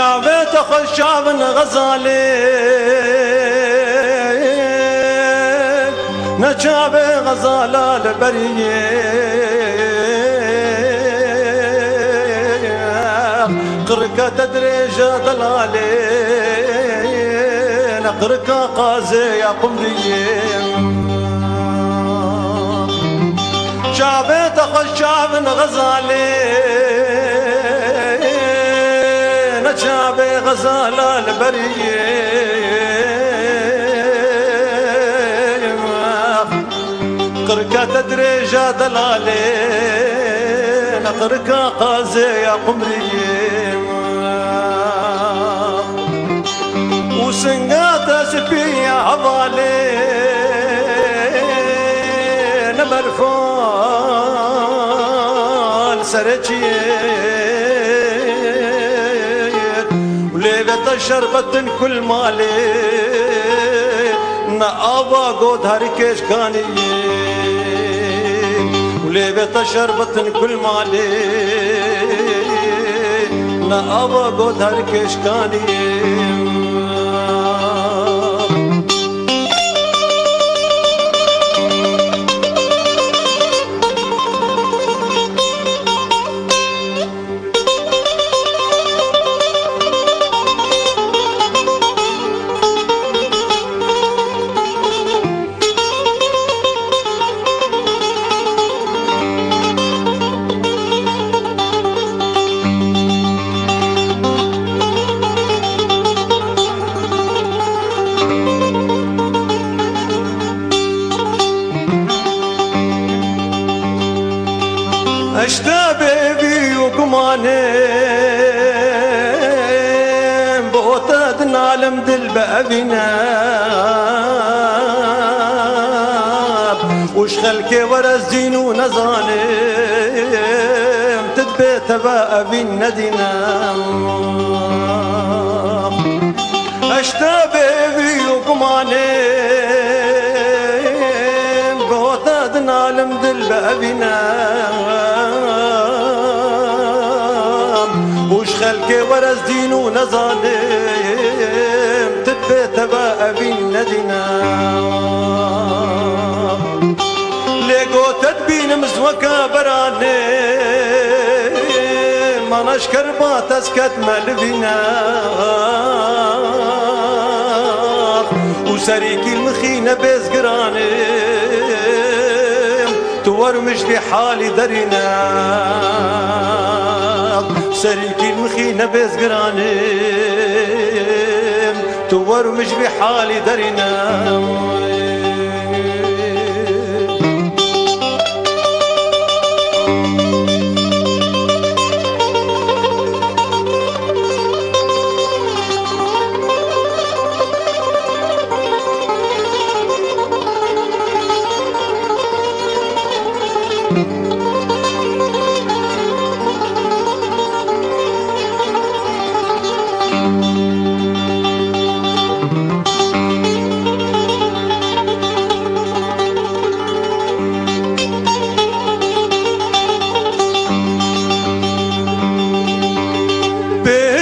شعبت أخو شعب غزالي نشعب غزالة البرية قركة تدريجة ضلالي نقركة قازي يا قمرية شعبت أخو شعب غزالي نشعب غزالة البرية قركة تدريجة ضلالي نقركة قازي يا قمرية وسنقاطة سبية عضالي نمرفان سرجية وليلة شربت كل مالي نقابا قود هركيش كاني وليلة شربت كل مالي نقابا قود هركيش كاني اشتبي وقماني بوتت نعلم دل بأبيناب وش خلكي ورا الزين ونزاني تدبيت بأبين ندينا اشتبي وقماني بوتت نعلم دل بأبيناب وش خلكي ورا الزين ونظالم تبيت بأبين ندينا ليقو تدبين مزوكا براني ما نشكر ما تسكت ملبينا وسريكي المخينة بيزقراني تورمش لي حالي درينا سريكي المخينة بيزقراني تورمش بحالي درينا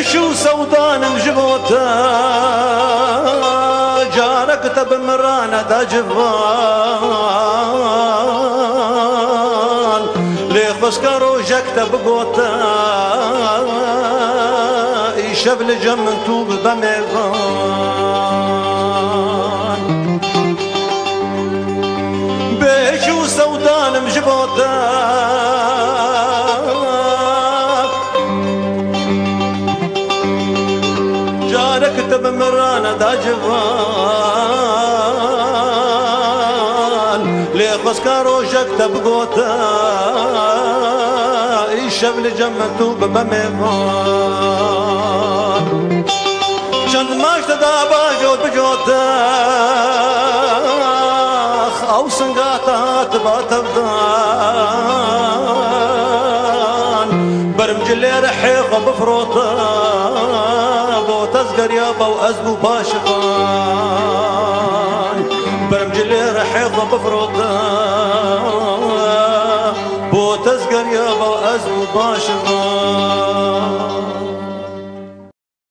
بيشو سودان الجبوتا جارك تب مرانا دا جبان ليخبس كروجك تب قوتا يشب لجم توب بميغان بيشو سودان مجبوتا كتب مرانا دا جوان ليخوس كاروشك تبقوتا يشبل جمتو بميغان شند ماشت دا باجوت بجوتا او سنقاتا تباتبدان برمجلي رحيق بفروتا تزقر يابا وأزبو باشقان برمجلي رحيضة بفروضة بو تزقر يابا وأزبو باشقان